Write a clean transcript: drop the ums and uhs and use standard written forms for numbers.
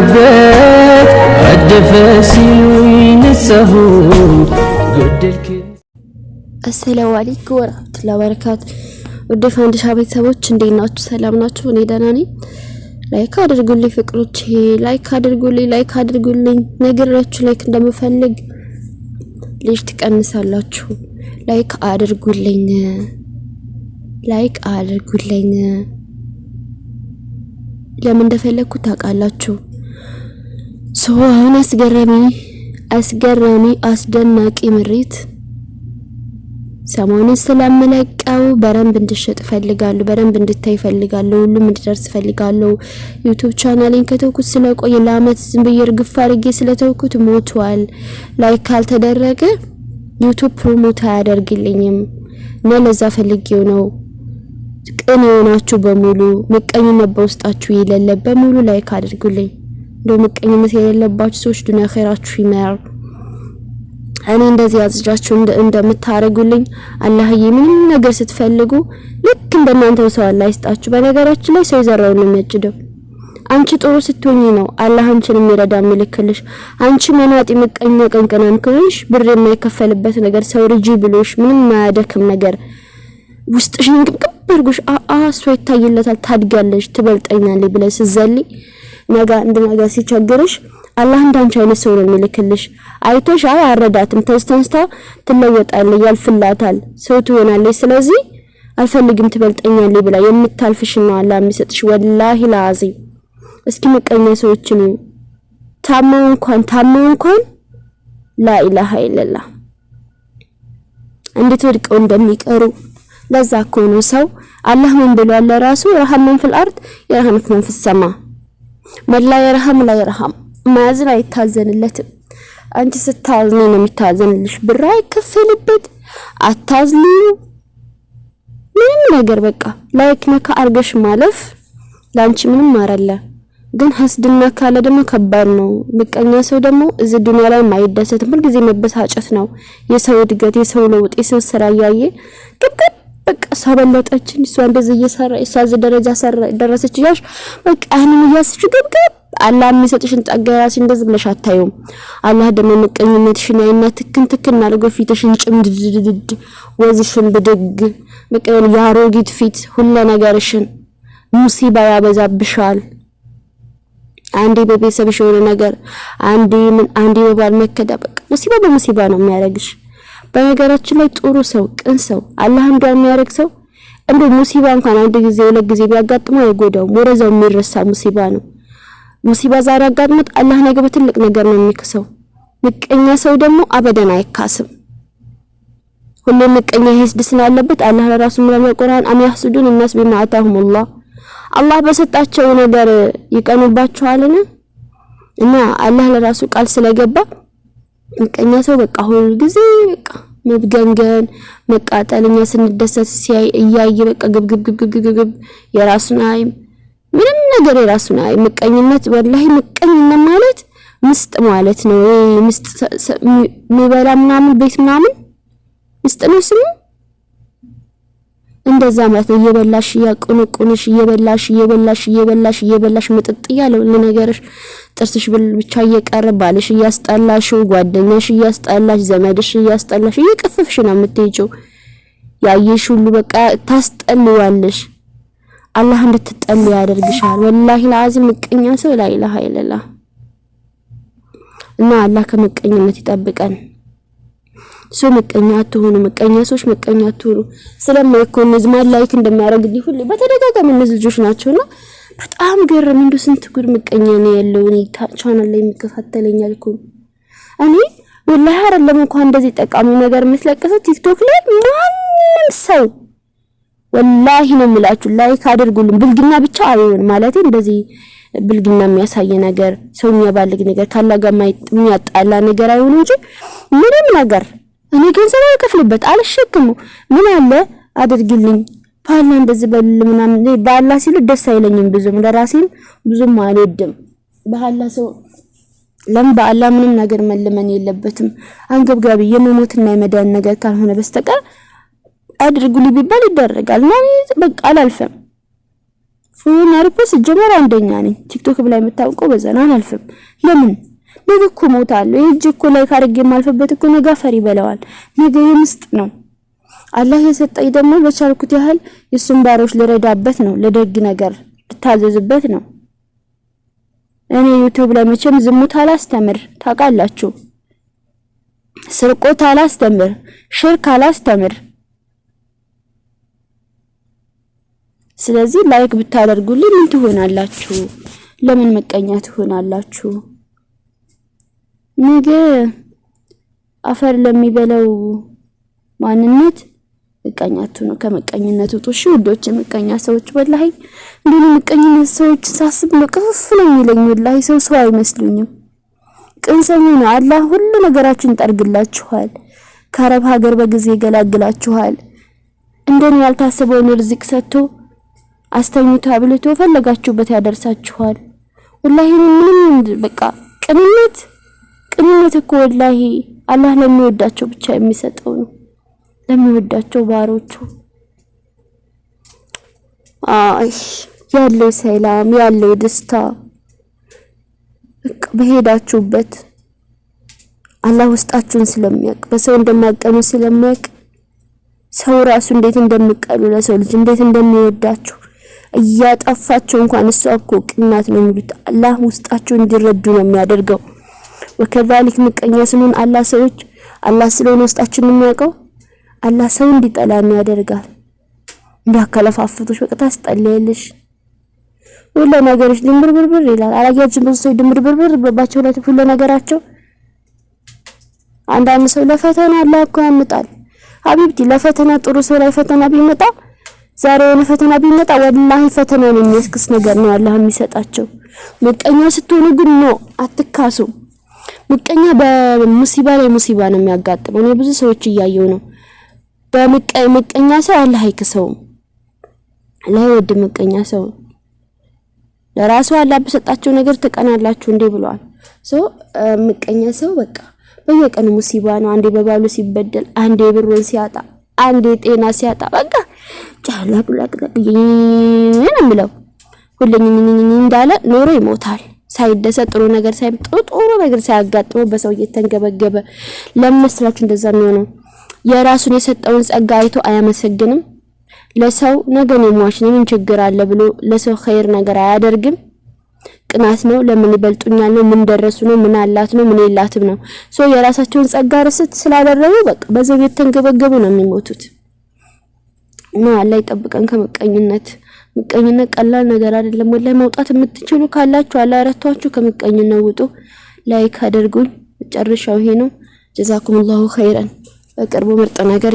ሞላበት አደፈ ሲሉኝ ነሳሁኝ ጎደልክ። አሰላሙ አለይኩም ወራህመቱላሂ ወበረካቱ። ወደ ፋንዲሻ ቤተሰቦች እንዴት ናችሁ? ሰላም ናችሁ? እኔ ደህና ነኝ። ላይክ አድርጉልኝ ፍቅሮቼ፣ ላይክ አድርጉልኝ። ነገራችሁ ላይክ እንደምፈልግ ልጅ ትቀንሳላችሁ። ላይክ አድርጉልኝ። ለምን እንደፈለኩ ታውቃላችሁ? አሁን አስገራሚ አስደናቂ ምሪት ሰሞኑን ስለምለቀው በረንብ እንድሸጥ ፈልጋለሁ፣ በረንብ እንድታይ ፈልጋለሁ፣ ሁሉም እንድደርስ ፈልጋለሁ። ዩቲዩብ ቻናሌን ከተውኩት ስለቆየ ለአመት ዝም ብዬ እርግፍ አድርጌ ስለተውኩት ሞቷል። ላይክ ካልተደረገ ዩቲዩብ ፕሮሞት አያደርግልኝም እና ለዛ ፈልጌው ነው። ቅን የሆናችሁ በሙሉ ምቀኝነት በውስጣችሁ የሌለ በሙሉ ላይክ አድርጉልኝ። ምቀኝነት የሌለባችሁ ሰዎች ዱንያ ኸይራችሁ ይመር። እኔ እንደዚህ አዝጃችሁ እንደምታረጉልኝ አላህዬ ምንም ነገር ስትፈልጉ ልክ እንደናንተ ሰው አላህ ይስጣችሁ። በነገራችን ላይ ሰው ዘራውን ነው የሚያጭደው። አንቺ ጥሩ ስትሆኚ ነው አላህ አንቺን የሚረዳ የሚልክልሽ። አንቺ መናጢ ምቀኛ ቀንቀናም ከሆንሽ ብር የማይከፈልበት ነገር ሰው ርጂ ብሎሽ ምንም ማያደክም ነገር ውስጥሽን ግብግብ አድርጎሽ እሷ ይታይለታል ታድጋለሽ ትበልጠኛለሽ ብለሽ ስትዘልይ ነገ ሲቸግርሽ አላህ እንዳንቺ አይነት ሰው ነው የሚልክልሽ። አይቶሽ አረዳትም ተስተንስታ ትለወጣለች፣ ያልፍላታል፣ ሰው ትሆናለች። ስለዚህ አልፈልግም ትበልጠኛለች ብላ የምታልፍሽ ነው አላህ የሚሰጥሽ። ወላሂ ላዚም እስኪ ምቀኛ ሰዎችን ታመው እንኳን ላኢላሃ ኢላላህ እንዴት ወድቀው እንደሚቀሩ ለዛ እኮ ነው ሰው አላህ ምን ብሏል ለራሱ ረሐመን ፊል አርድ የረሐመት መን ፊስ ሰማ መላ የረሐም ላ የረሐም ማዝን አይታዘንለትም። አንቺ ስታዝኒ ነው የሚታዘንልሽ። ብር አይከፈልበት አታዝኒ ምንም ነገር በቃ ላይክ ነካ አርገሽ ማለፍ ላንቺ ምንም ማራለ። ግን ሐስድና ካለ ደግሞ ከባድ ነው። ምቀኛ ሰው ደግሞ እዚህ ዱንያ ላይ ማይደሰትም፣ ሁሉ ጊዜ መበሳጨት ነው። የሰው እድገት፣ የሰው ለውጥ፣ የሰው ስራ ያየ ግብግብ በቃ ሳበለጠችን እሷ እንደዚህ እየሰራ እሷ እዚህ ደረጃ ደረሰች ያሽ በቃ አሁን ያስች ግብግብ አላህ የሚሰጥሽን ጸጋ ራስ እንደዚህ ብለሽ አታዩም። አላህ ደግሞ ምቀኝነትሽን አይና ትክን አድርጎ ፊትሽን ጭምድድድ ወዝሽን ብድግ በቃ ያሮጊት ፊት ሁሉ ነገርሽን ሙሲባ ያበዛብሻል። አንዴ በቤተሰብሽ የሆነ ነገር አንዴ በባል መከዳ በቃ ሙሲባ በሙሲባ ነው የሚያረግሽ። በነገራችን ላይ ጥሩ ሰው ቅን ሰው አላህ እንደው የሚያረግ ሰው እንደ ሙሲባ እንኳን አንድ ጊዜ ሁለት ጊዜ ቢያጋጥመው አይጎዳውም። ወረዛው የሚረሳ ሙሲባ ነው። ሙሲባ ዛሬ አጋጥሞት አላህ ነገ በትልቅ ነገር ነው የሚከሰው። ምቀኛ ሰው ደግሞ አበደን አይካስም። ሁሉም ምቀኛ ህስድ ስላለበት አላህ ለራሱ ምንም ቁርአን አም ያህሱዱን الناس بما آتاهم الله አላህ በሰጣቸው ነገር ይቀኑባቸዋልና እና አላህ ለራሱ ቃል ስለገባ ምቀኛ ሰው በቃ ሁሉ ጊዜ በቃ መብገንገን መቃጠልኛ ስንደሰት ሲያይ እያየ በቃ ግብግብ የራሱን አይ ምንም ነገር የራሱን አይ ምቀኝነት ወላሂ ምቀኝነት ማለት ምስጥ ማለት ነው። ምስጥ የሚበላ ምናምን ቤት ምናምን ምስጥ ነው ስሙ እንደዛ ማለት ነው። እየበላሽ ያቁንቁንሽ እየበላሽ መጥጥ ያለው ለነገርሽ ጥርስሽ ብቻ እየቀረ ባልሽ እያስጣላሽ ጓደኛሽ እያስጣላሽ ዘመድሽ እያስጣላሽ እየቀፈፍሽ ነው የምትሄጂው። ያየሽ ሁሉ በቃ ታስጠልዋለሽ። አላህ እንድትጠሉ ያደርግሻል። ወላሂ ለአዚም ምቀኛ ሰው ላኢላሃ ኢላላህ እና አላህ ከመቀኝነት ይጠብቀን። ምቀኛ አትሁኑ፣ ምቀኛ ሰዎች ምቀኛ አትሁኑ። ስለማይኮን ዝማል ላይክ እንደማያረግልኝ ሁሉ በተደጋጋሚ እነዚህ ልጆች ናቸውና በጣም ገረም እንደው ስንት ጉድ ምቀኛ ነው ያለው። እኔ ቻናል ላይ የሚከታተለኛል እኮ እኔ ወላሂ አይደለም እንኳን እንደዚህ ጠቃሚ ነገር መስለቀሰው ቲክቶክ ላይ ማንም ሰው ወላሂ ነው የምላችሁ ላይክ አድርጉልኝ። ብልግና ብቻ አይሆን ማለት እንደዚህ ብልግና የሚያሳይ ነገር ሰው የሚያባልግ ነገር ካላጋ የሚያጣላ ነገር አይሆን እንጂ ምንም ነገር እኔ ገንዘብ አልከፍልበት አልሸክሙ ምን አለ አድርግልኝ ባላ እንደዚህ በል ምናምን ባላ ሲሉ ደስ አይለኝም። ብዙም ለራሴም ብዙም አልወድም። ባላ ሰው ባላ ምንም ነገር መልመን የለበትም። አንገብጋቢ የመሞትና የመዳን ነገር ካልሆነ በስተቀር አድርጉልኝ ቢባል ይደረጋል። ማን በቃ አላልፈም ፉን አርኩስ ጀመር አንደኛ ነኝ ቲክቶክ ላይ የምታውቀው በዛና አላልፍም ለምን ነገ እኮ ሞታለሁ እጅ እኮ ላይ ካርጌ ማልፈበት እኮ ነገ ፈሪ በለዋል ነገ የምስጥ ነው አላህ የሰጠኝ ደግሞ በቻልኩት ያህል የሱን ባሮች ልረዳበት ነው ለደግ ነገር ልታዘዝበት ነው እኔ ዩቲዩብ ላይ መቼም ዝሙት አላስተምር ታውቃላችሁ ስርቆት አላስተምር ሽርክ አላስተምር ስለዚህ ላይክ ብታደርጉልኝ ምን ትሆናላችሁ ለምን መቀኛ ትሆናላችሁ ነገ አፈር ለሚበለው ማንነት መቀኛቱ ነው ከመቀኝነቱ ጥሽ ውዶች መቀኛ ሰዎች ወላሂ እንደኔ መቀኝነት ሰዎች ሳስብ ነው ከፍ ነው የሚለኝ ወላሂ ሰው አይመስሉኝም ቅንሰሙ ነው አላህ ሁሉ ነገራችን ጠርግላችኋል ከአረብ ሀገር በጊዜ ይገላግላችኋል እንደኔ ያልታሰበውን ርዝቅ ሰጥቶ አስተኙታ ብለቶ ፈለጋችሁበት ያደርሳችኋል ወላሂ ምንም በቃ ቅንነት እኮ ወላሂ አላህ ለሚወዳቸው ብቻ የሚሰጠው ነው ለሚወዳቸው ባሮቹ ያለው ሰላም ያለው ደስታ በሄዳችሁበት አላህ ውስጣችሁን ስለሚያውቅ በሰው እንደማቀኑ ስለሚያውቅ ሰው ራሱ እንዴት እንደምቀሉ ለሰው ልጅ እንዴት እንደሚወዳችሁ እያጠፋችሁ እንኳን እሱ እኮ ቅናት ነው የሚሉት አላህ ውስጣችሁን እንዲረዱ ነው የሚያደርገው ወከዛሊክ ምቀኛ ስኑን አላህ ሰዎች አላህ ስለሆነ ውስጣችሁን የሚያውቀው አላህ ሰው እንዲጠላን ያደርጋል እንዳከለፋፍቶሽ በቃ ታስጠለልሽ ሁሉ ነገሮች ድምብርብር ይላል አላያችሁም ብዙ ሰው ድምብርብር በባቸው ላይ ሁሉ ነገራቸው አንዳንድ ሰው ለፈተና አላህ እኮ ያመጣል ሀቢብቲ ለፈተና ጥሩ ሰው ላይ ፈተና ቢመጣ ዛሬ የሆነ ፈተና ቢመጣ ወላሂ ፈተናውን የሚያስክስ ነገር ነው አላህ የሚሰጣቸው ምቀኛ ስትሆኑ ግን ነው አትካሱ ምቀኛ በሙሲባ ላይ ሙሲባ ነው የሚያጋጥመው ነው ብዙ ሰዎች እያየው ነው በምቀኛ ሰው አላህ አይከሰውም አላህ ወድ ምቀኛ ሰው ለራሱ አላህ በሰጣቸው ነገር ተቀናላችሁ እንዴ ብሏል ምቀኛ ሰው በቃ በየቀኑ ሙሲባ ነው አንዴ በባሉ ሲበደል አንዴ ብሩን ሲያጣ አንዴ ጤና ሲያጣ በቃ ጫላቅላቅላቅ ይነምለው ሁሉኝ እንዳለ ኖሮ ይሞታል ሳይደሰት ጥሩ ነገር ጥሩ ነገር ሳያጋጥመው በሰው እየተንገበገበ ለምስላችሁ እንደዛ ነው የራሱን የሰጠውን ጸጋ አይቶ አያመሰግንም ለሰው ነገን የሟሽን ምን ችግር አለ ብሎ ለሰው ኸይር ነገር አያደርግም ቅናት ነው ለምን ይበልጡኛል ነው ምን ደረሱ ነው ምን አላት ነው ምን የላትም ነው የራሳቸውን ጸጋ ረስት ስላደረጉ በቃ በዘው የተንገበገቡ ነው የሚሞቱት ነው አላህ ይጠብቀን ከምቀኝነት ምቀኝነት ቀላል ነገር አይደለም ወላሂ መውጣት የምትችሉ ካላችሁ አላህ ረቷችሁ ከምቀኝነት ውጡ ላይክ አድርጉኝ መጨረሻው ይሄ ነው ጀዛኩሙላሁ ኸይራን በቅርቡ ምርጥ ነገር